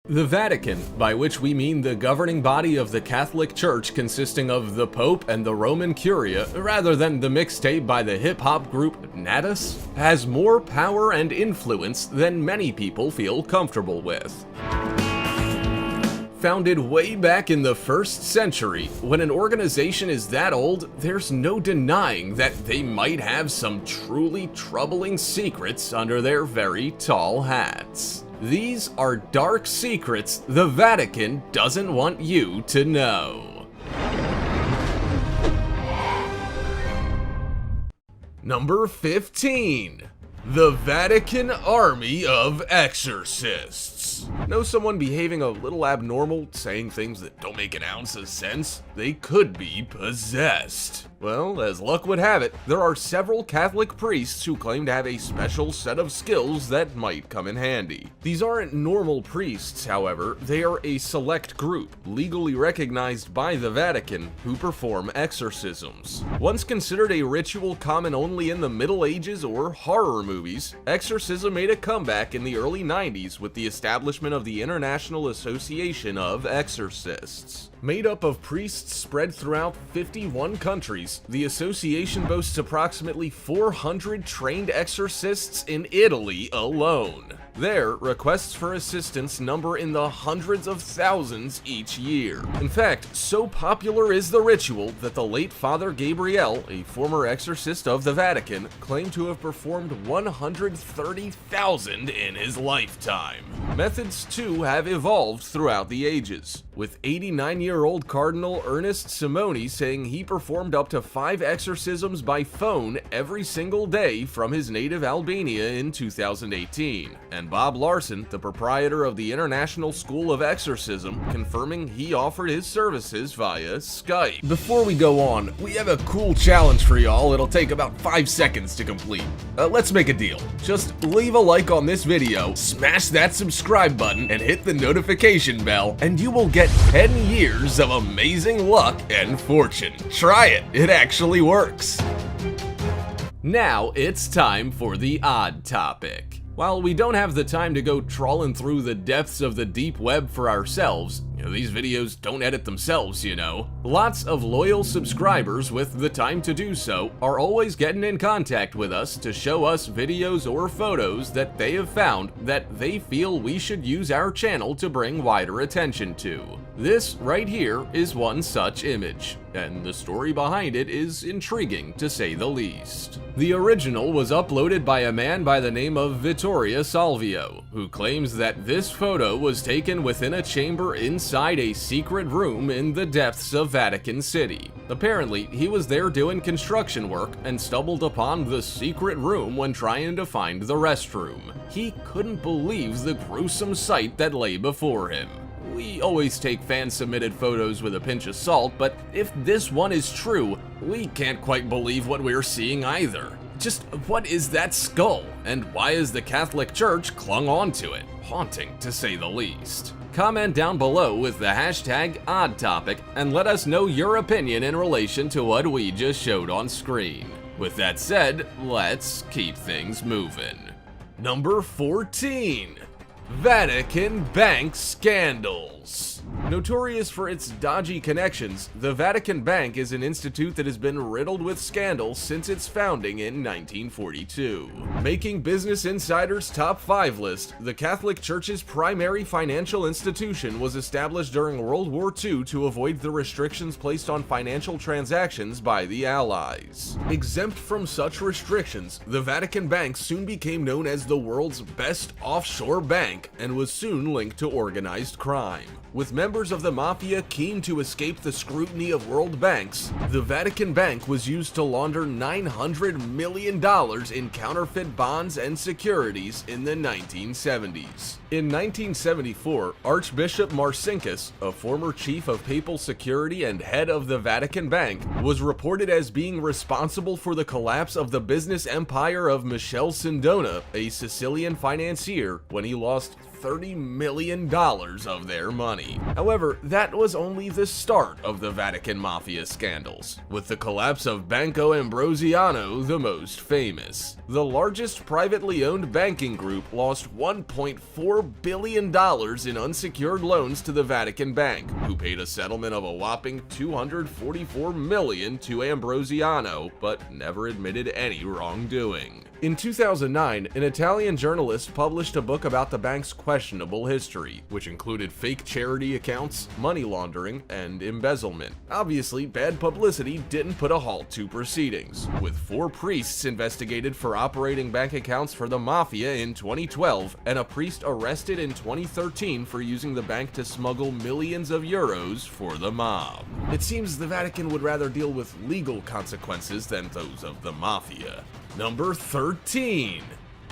The Vatican, by which we mean the governing body of the Catholic Church consisting of the Pope and the Roman Curia, rather than the mixtape by the hip-hop group Natus, has more power and influence than many people feel comfortable with. Founded way back in the 1st century, when an organization is that old, there's no denying that they might have some truly troubling secrets under their very tall hats. These are dark secrets the Vatican doesn't want you to know. Number 15. The Vatican Army of Exorcists. Know someone behaving a little abnormal, saying things that don't make an ounce of sense? They could be possessed. Well, as luck would have it, there are several Catholic priests who claim to have a special set of skills that might come in handy. These aren't normal priests, however, they are a select group, legally recognized by the Vatican, who perform exorcisms. Once considered a ritual common only in the Middle Ages or horror movies, exorcism made a comeback in the early 90s with the establishment of the International Association of Exorcists. Made up of priests spread throughout 51 countries, the association boasts approximately 400 trained exorcists in Italy alone. Their requests for assistance number in the hundreds of thousands each year. In fact, so popular is the ritual that the late Father Gabriel, a former exorcist of the Vatican, claimed to have performed 130,000 in his lifetime. Methods too have evolved throughout the ages, with 89-year-old Cardinal Ernest Simoni saying he performed up to 5 exorcisms by phone every single day from his native Albania in 2018, and Bob Larson, the proprietor of the International School of Exorcism, confirming he offered his services via Skype. Before we go on, we have a cool challenge for y'all. It'll take about 5 seconds to complete. Let's make a deal. Just leave a like on this video, smash that subscribe button, and hit the notification bell, and you will get 10 years of amazing luck and fortune. Try it, it actually works. Now it's time for the odd topic. While we don't have the time to go trawling through the depths of the deep web for ourselves, these videos don't edit themselves, lots of loyal subscribers with the time to do so are always getting in contact with us to show us videos or photos that they have found that they feel we should use our channel to bring wider attention to. This right here is one such image, and the story behind it is intriguing to say the least. The original was uploaded by a man by the name of Vittorio Salvio, who claims that this photo was taken within a chamber inside a secret room in the depths of Vatican City. Apparently, he was there doing construction work and stumbled upon the secret room when trying to find the restroom. He couldn't believe the gruesome sight that lay before him. We always take fan-submitted photos with a pinch of salt, but if this one is true, we can't quite believe what we're seeing either. Just what is that skull, and why is the Catholic Church clung on to it? Haunting, to say the least. Comment down below with the hashtag #OddTopic and let us know your opinion in relation to what we just showed on screen. With that said, let's keep things moving. Number 14. Vatican Bank Scandals. Notorious for its dodgy connections, the Vatican Bank is an institute that has been riddled with scandals since its founding in 1942. Making Business Insider's top 5 list, the Catholic Church's primary financial institution was established during World War II to avoid the restrictions placed on financial transactions by the Allies. Exempt from such restrictions, the Vatican Bank soon became known as the world's best offshore bank and was soon linked to organized crime. With members of the mafia keen to escape the scrutiny of world banks, the Vatican Bank was used to launder $900 million in counterfeit bonds and securities in the 1970s. In 1974, Archbishop Marcinkus, a former chief of papal security and head of the Vatican Bank, was reported as being responsible for the collapse of the business empire of Michele Sindona, a Sicilian financier, when he lost $30 million of their money. However, that was only the start of the Vatican Mafia scandals, with the collapse of Banco Ambrosiano the most famous. The largest privately owned banking group lost $1.4 billion in unsecured loans to the Vatican Bank, who paid a settlement of a whopping $244 million to Ambrosiano, but never admitted any wrongdoing. In 2009, an Italian journalist published a book about the bank's questionable history, which included fake charity accounts, money laundering, and embezzlement. Obviously, bad publicity didn't put a halt to proceedings, with 4 priests investigated for operating bank accounts for the mafia in 2012, and a priest arrested in 2013 for using the bank to smuggle millions of euros for the mob. It seems the Vatican would rather deal with legal consequences than those of the mafia. Number 13.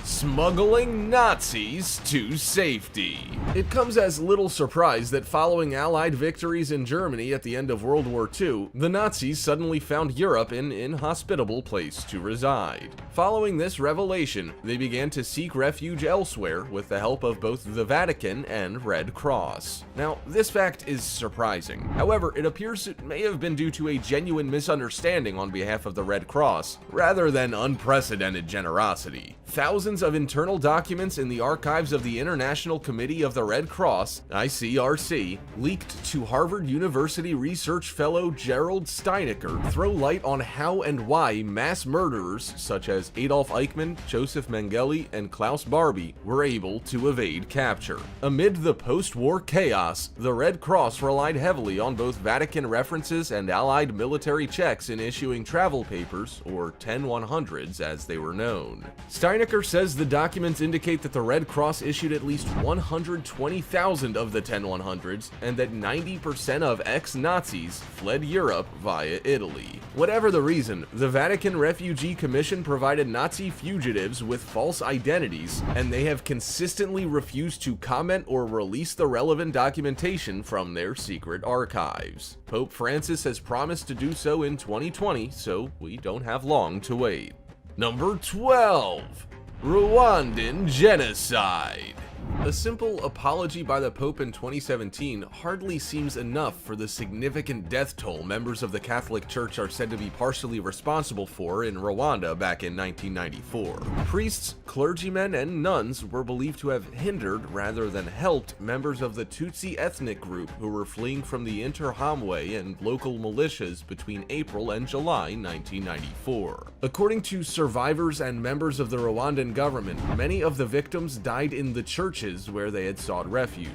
Smuggling Nazis to safety. It comes as little surprise that following Allied victories in Germany at the end of World War II, the Nazis suddenly found Europe an inhospitable place to reside. Following this revelation, they began to seek refuge elsewhere with the help of both the Vatican and Red Cross. Now, this fact is surprising. However, it appears it may have been due to a genuine misunderstanding on behalf of the Red Cross, rather than unprecedented generosity. Thousands of internal documents in the archives of the International Committee of the Red Cross, ICRC, leaked to Harvard University research fellow Gerald Steinecker, throw light on how and why mass murderers such as Adolf Eichmann, Joseph Mengele, and Klaus Barbie were able to evade capture. Amid the post-war chaos, the Red Cross relied heavily on both Vatican references and Allied military checks in issuing travel papers, or 10-100s as they were known. Steinecker says the documents indicate that the Red Cross issued at least 120,000 of the 10-100s, and that 90% of ex-Nazis fled Europe via Italy. Whatever the reason, the Vatican Refugee Commission provided Nazi fugitives with false identities, and they have consistently refused to comment or release the relevant documentation from their secret archives. Pope Francis has promised to do so in 2020, so we don't have long to wait. Number 12. Rwandan genocide. A simple apology by the Pope in 2017 hardly seems enough for the significant death toll members of the Catholic Church are said to be partially responsible for in Rwanda back in 1994. Priests, clergymen, and nuns were believed to have hindered rather than helped members of the Tutsi ethnic group who were fleeing from the Interahamwe and local militias between April and July 1994. According to survivors and members of the Rwandan government, many of the victims died in the churches where they had sought refuge.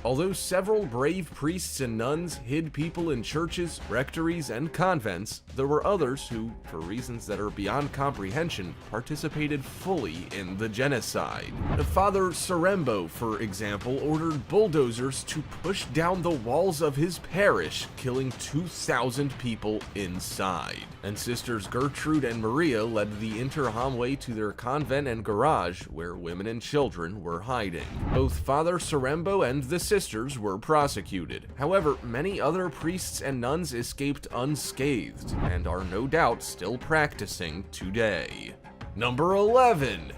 Although several brave priests and nuns hid people in churches, rectories, and convents, there were others who, for reasons that are beyond comprehension, participated fully in the genocide. Father Sarembo, for example, ordered bulldozers to push down the walls of his parish, killing 2,000 people inside. And Sisters Gertrude and Maria led the Interahamwe to their convent and garage, where women and children were hiding. Both Father Sarembo and the sisters were prosecuted. However, many other priests and nuns escaped unscathed, and are no doubt still practicing today. Number 11.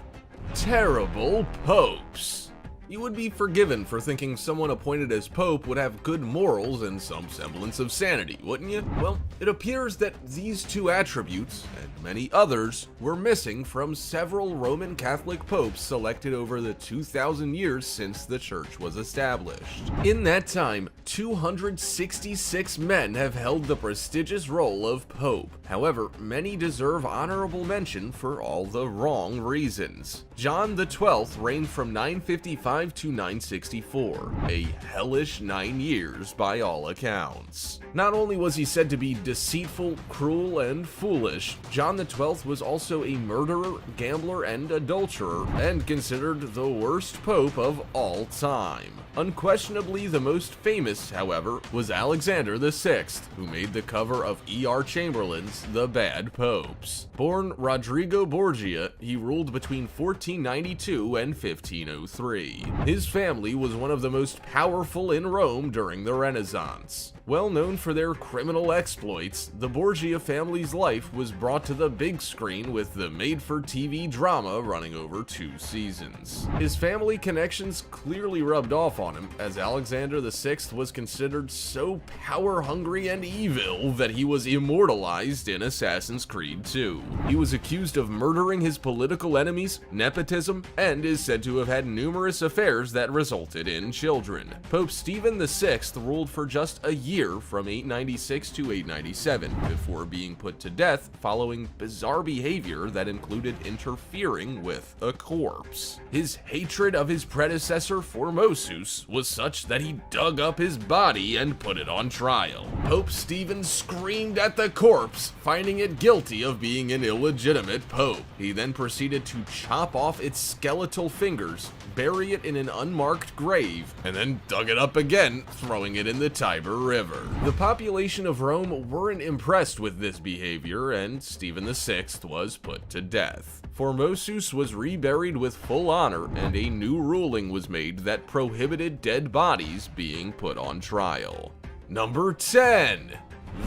Terrible popes. You would be forgiven for thinking someone appointed as pope would have good morals and some semblance of sanity, wouldn't you? Well, it appears that these two attributes, and many others, were missing from several Roman Catholic popes selected over the 2,000 years since the church was established. In that time, 266 men have held the prestigious role of pope. However, many deserve honorable mention for all the wrong reasons. John XII reigned from 955 to 964, a hellish 9 years by all accounts. Not only was he said to be deceitful, cruel, and foolish, John XII was also a murderer, gambler, and adulterer, and considered the worst pope of all time. Unquestionably the most famous, however, was Alexander VI, who made the cover of E.R. Chamberlain's The Bad Popes. Born Rodrigo Borgia, he ruled between 1492 and 1503. His family was one of the most powerful in Rome during the Renaissance. Well known for their criminal exploits, the Borgia family's life was brought to the big screen with the made-for-TV drama running over 2 seasons. His family connections clearly rubbed off on him, as Alexander VI was considered so power-hungry and evil that he was immortalized in Assassin's Creed 2. He was accused of murdering his political enemies, nepotism, and is said to have had numerous affairs that resulted in children. Pope Stephen VI ruled for just a year from 896 to 897 before being put to death following bizarre behavior that included interfering with a corpse. His hatred of his predecessor Formosus was such that he dug up his body and put it on trial. Pope Stephen screamed at the corpse, finding it guilty of being an illegitimate pope. He then proceeded to chop off its skeletal fingers, bury it in an unmarked grave, and then dug it up again, throwing it in the Tiber River. The population of Rome weren't impressed with this behavior, and Stephen VI was put to death. Formosus was reburied with full honor, and a new ruling was made that prohibited dead bodies being put on trial. Number 10.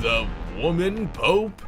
The Woman Pope?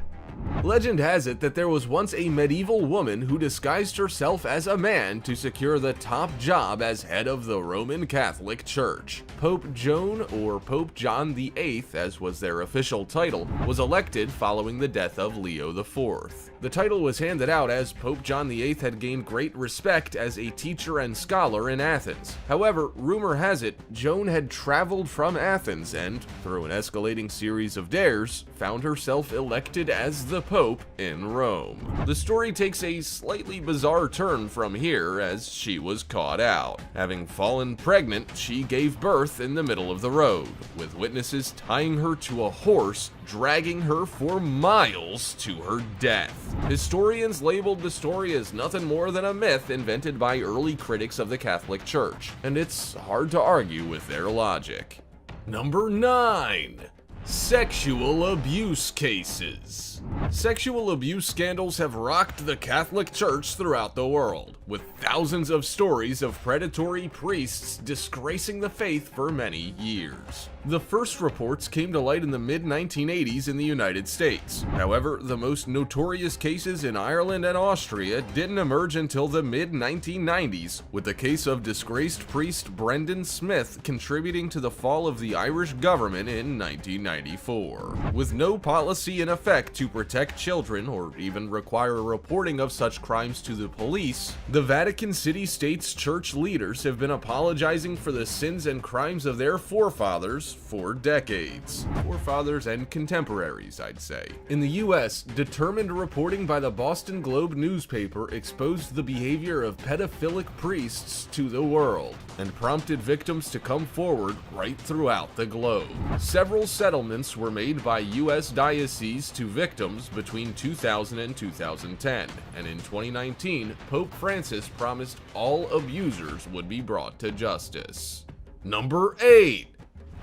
Legend has it that there was once a medieval woman who disguised herself as a man to secure the top job as head of the Roman Catholic Church. Pope Joan, or Pope John VIII, as was their official title, was elected following the death of Leo IV. The title was handed out as Pope John VIII had gained great respect as a teacher and scholar in Athens. However, rumor has it, Joan had traveled from Athens and, through an escalating series of dares, found herself elected as the Pope in Rome. The story takes a slightly bizarre turn from here as she was caught out. Having fallen pregnant, she gave birth in the middle of the road, with witnesses tying her to a horse, dragging her for miles to her death. Historians labeled the story as nothing more than a myth invented by early critics of the Catholic Church, and it's hard to argue with their logic. Number 9. Sexual abuse cases. Sexual abuse scandals have rocked the Catholic Church throughout the world, with thousands of stories of predatory priests disgracing the faith for many years. The first reports came to light in the mid-1980s in the United States. However, the most notorious cases in Ireland and Austria didn't emerge until the mid-1990s, with the case of disgraced priest Brendan Smith contributing to the fall of the Irish government in 1994. With no policy in effect to protect children or even require reporting of such crimes to the police, the Vatican City State's church leaders have been apologizing for the sins and crimes of their forefathers for decades. Forefathers and contemporaries, I'd say. In the US, determined reporting by the Boston Globe newspaper exposed the behavior of pedophilic priests to the world and prompted victims to come forward right throughout the globe. Several settlements were made by US dioceses to victims between 2000 and 2010, and in 2019, Pope Francis promised all abusers would be brought to justice. Number 8.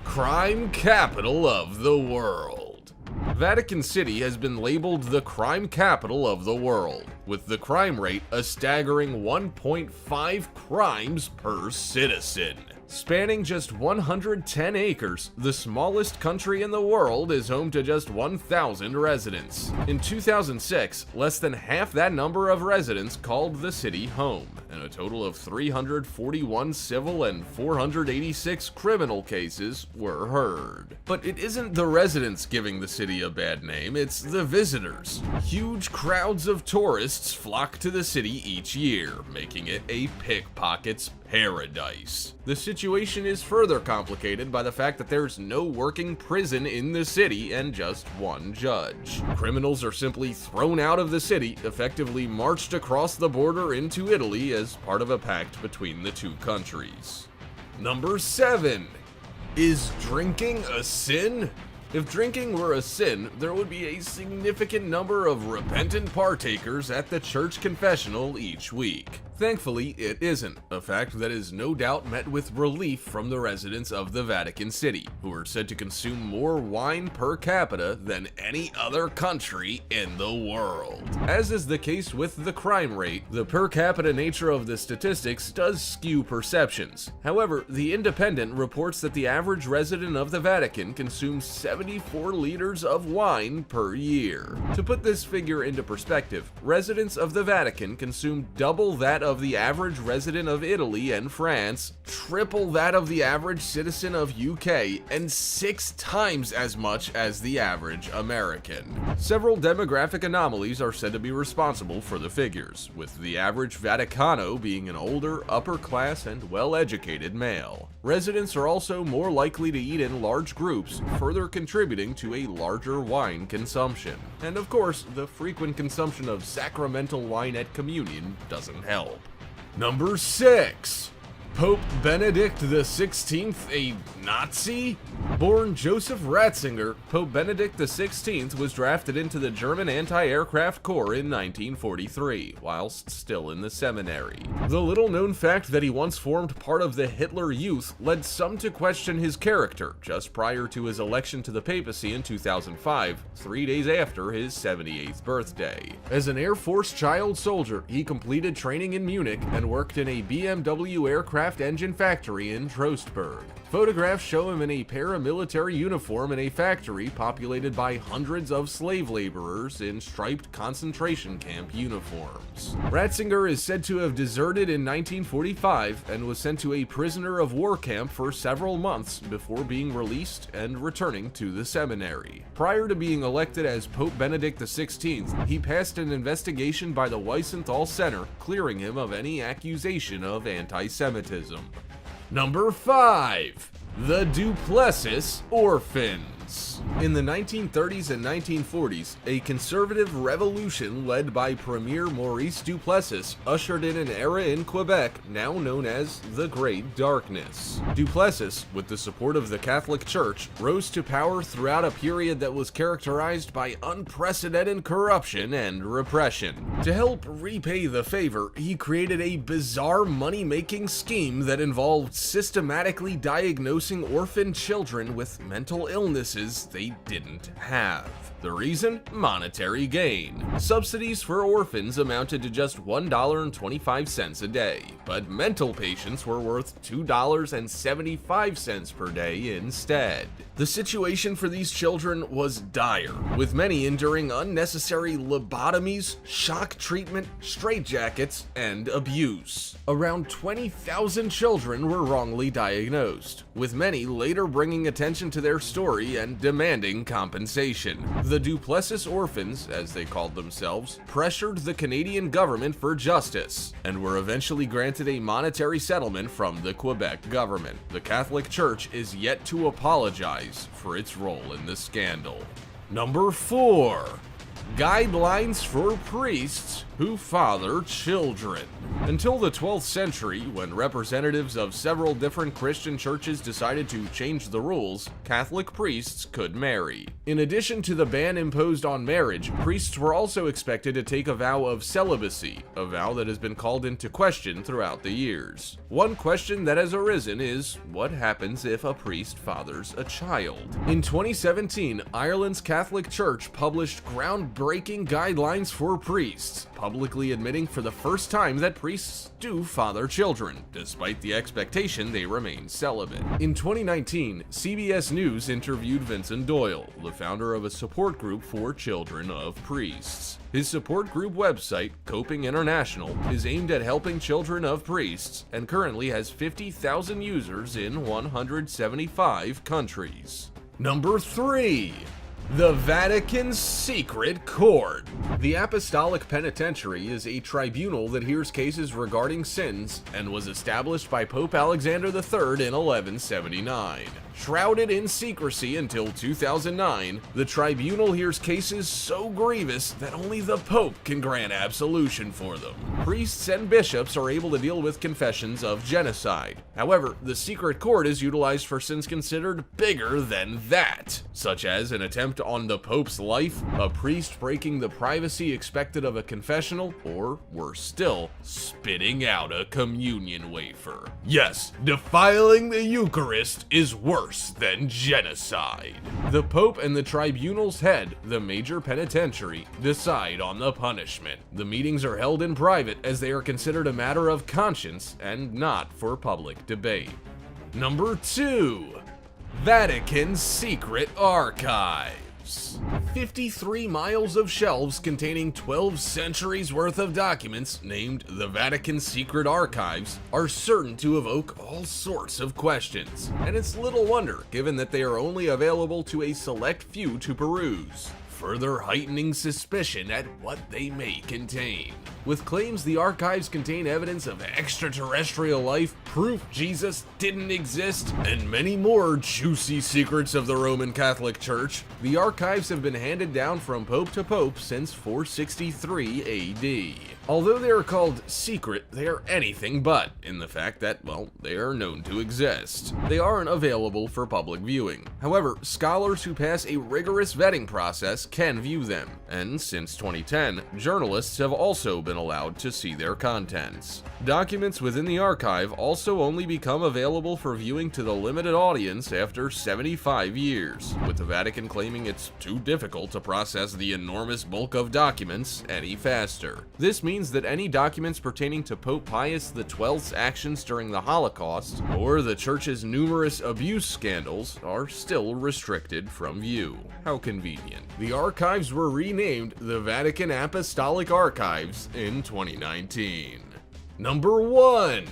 Crime capital of the world. Vatican City has been labeled the crime capital of the world, with the crime rate a staggering 1.5 crimes per citizen. Spanning just 110 acres, the smallest country in the world is home to just 1,000 residents. In 2006, less than half that number of residents called the city home, and a total of 341 civil and 486 criminal cases were heard. But it isn't the residents giving the city a bad name, it's the visitors. Huge crowds of tourists flock to the city each year, making it a pickpocket's paradise. The situation is further complicated by the fact that there's no working prison in the city and just one judge. Criminals are simply thrown out of the city, effectively marched across the border into Italy as part of a pact between the two countries. Number 7. Is drinking a sin? If drinking were a sin, there would be a significant number of repentant partakers at the church confessional each week. Thankfully, it isn't, a fact that is no doubt met with relief from the residents of the Vatican City, who are said to consume more wine per capita than any other country in the world. As is the case with the crime rate, the per capita nature of the statistics does skew perceptions. However, The Independent reports that the average resident of the Vatican consumes 74 liters of wine per year. To put this figure into perspective, residents of the Vatican consume double that of the average resident of Italy and France, triple that of the average citizen of UK, and 6 times as much as the average American. Several demographic anomalies are said to be responsible for the figures, with the average Vaticano being an older, upper-class, and well-educated male. Residents are also more likely to eat in large groups, further contributing to a larger wine consumption. And of course, the frequent consumption of sacramental wine at communion doesn't help. Number 6. Pope Benedict XVI a Nazi? Born Joseph Ratzinger, Pope Benedict XVI was drafted into the German Anti-Aircraft Corps in 1943, whilst still in the seminary. The little-known fact that he once formed part of the Hitler Youth led some to question his character just prior to his election to the papacy in 2005, 3 days after his 78th birthday. As an Air Force child soldier, he completed training in Munich and worked in a BMW aircraft engine factory in Trostberg. Photographs show him in a paramilitary uniform in a factory populated by hundreds of slave laborers in striped concentration camp uniforms. Ratzinger is said to have deserted in 1945 and was sent to a prisoner of war camp for several months before being released and returning to the seminary. Prior to being elected as Pope Benedict XVI, he passed an investigation by the Wiesenthal Center, clearing him of any accusation of anti-Semitism. Number 5. The Duplessis Orphans. In the 1930s and 1940s, a conservative revolution led by Premier Maurice Duplessis ushered in an era in Quebec now known as the Great Darkness. Duplessis, with the support of the Catholic Church, rose to power throughout a period that was characterized by unprecedented corruption and repression. To help repay the favor, he created a bizarre money-making scheme that involved systematically diagnosing orphan children with mental illnesses they didn't have. The reason? Monetary gain. Subsidies for orphans amounted to just $1.25 a day, but mental patients were worth $2.75 per day instead. The situation for these children was dire, with many enduring unnecessary lobotomies, shock treatment, straitjackets, and abuse. Around 20,000 children were wrongly diagnosed, with many later bringing attention to their story and demanding compensation. The Duplessis Orphans, as they called themselves, pressured the Canadian government for justice, and were eventually granted a monetary settlement from the Quebec government. The Catholic Church is yet to apologize for its role in the scandal. Number 4. Guidelines for priests who father children. Until the 12th century, when representatives of several different Christian churches decided to change the rules, Catholic priests could marry. In addition to the ban imposed on marriage, priests were also expected to take a vow of celibacy, a vow that has been called into question throughout the years. One question that has arisen is, what happens if a priest fathers a child? In 2017, Ireland's Catholic Church published groundbreaking guidelines for priests, publicly admitting for the first time that priests do father children, despite the expectation they remain celibate. In 2019, CBS News interviewed Vincent Doyle, the founder of a support group for children of priests. His support group website, Coping International, is aimed at helping children of priests and currently has 50,000 users in 175 countries. Number 3. The Vatican's Secret Court. The Apostolic Penitentiary is a tribunal that hears cases regarding sins and was established by Pope Alexander III in 1179. Shrouded in secrecy until 2009, the tribunal hears cases so grievous that only the Pope can grant absolution for them. Priests and bishops are able to deal with confessions of genocide. However, the secret court is utilized for sins considered bigger than that, such as an attempt on the Pope's life, a priest breaking the privacy expected of a confessional, or, worse still, spitting out a communion wafer. Yes, defiling the Eucharist is worse than genocide. The Pope and the tribunal's head, the major penitentiary, decide on the punishment. The meetings are held in private as they are considered a matter of conscience and not for public debate. Number 2. Vatican Secret Archives. 53 miles of shelves containing 12 centuries worth of documents, named the Vatican Secret Archives, are certain to evoke all sorts of questions. And it's little wonder, given that they are only available to a select few to peruse, further heightening suspicion at what they may contain. With claims the archives contain evidence of extraterrestrial life, proof Jesus didn't exist, and many more juicy secrets of the Roman Catholic Church, the archives have been handed down from pope to pope since 463 AD. Although they are called secret, they are anything but, in the fact that, well, they are known to exist. They aren't available for public viewing. However, scholars who pass a rigorous vetting process can view them, and since 2010, journalists have also been allowed to see their contents. Documents within the archive also only become available for viewing to the limited audience after 75 years, with the Vatican claiming it's too difficult to process the enormous bulk of documents any faster. This means that any documents pertaining to Pope Pius XII's actions during the Holocaust or the Church's numerous abuse scandals are still restricted from view. How convenient. The archives were renamed the Vatican Apostolic Archives in 2019. Number 1.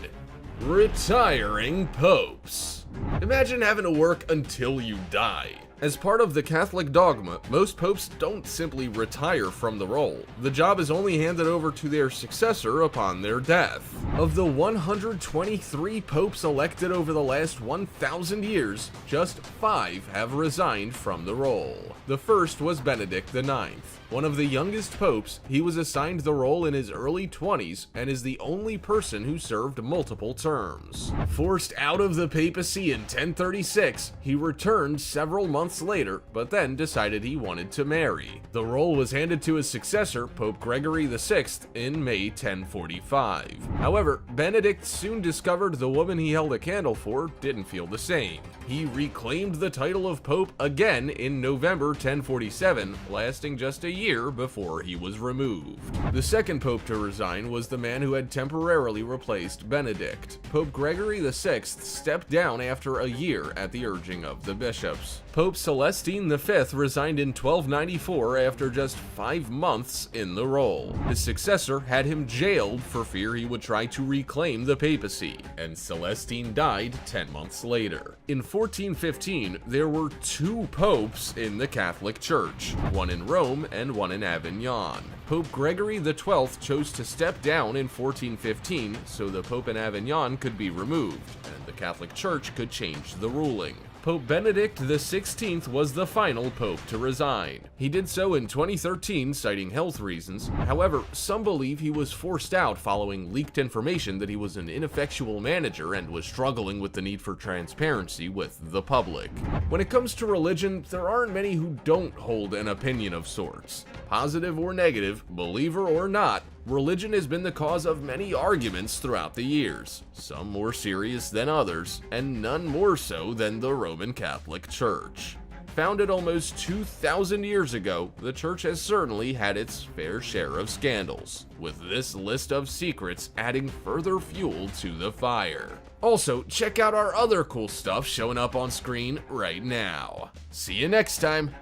Retiring popes. Imagine having to work until you die. As part of the Catholic dogma, most popes don't simply retire from the role. The job is only handed over to their successor upon their death. Of the 123 popes elected over the last 1,000 years, just 5 have resigned from the role. The first was Benedict IX. One of the youngest popes, he was assigned the role in his early 20s and is the only person who served multiple terms. Forced out of the papacy in 1036, he returned several months later, but then decided he wanted to marry. The role was handed to his successor, Pope Gregory VI, in May 1045. However, Benedict soon discovered the woman he held a candle for didn't feel the same. He reclaimed the title of Pope again in November 1047, lasting just a year before he was removed. The second pope to resign was the man who had temporarily replaced Benedict. Pope Gregory VI stepped down after a year at the urging of the bishops. Pope Celestine V resigned in 1294 after just 5 months in the role. His successor had him jailed for fear he would try to reclaim the papacy, and Celestine died 10 months later. In 1415, there were 2 popes in the Catholic Church, one in Rome and one in Avignon. Pope Gregory XII chose to step down in 1415 so the Pope in Avignon could be removed, and the Catholic Church could change the ruling. Pope Benedict XVI was the final pope to resign. He did so in 2013, citing health reasons. However, some believe he was forced out following leaked information that he was an ineffectual manager and was struggling with the need for transparency with the public. When it comes to religion, there aren't many who don't hold an opinion of sorts. Positive or negative, believer or not, religion has been the cause of many arguments throughout the years, some more serious than others, and none more so than the Roman Catholic Church. Founded almost 2,000 years ago, the church has certainly had its fair share of scandals, with this list of secrets adding further fuel to the fire. Also, check out our other cool stuff showing up on screen right now. See you next time!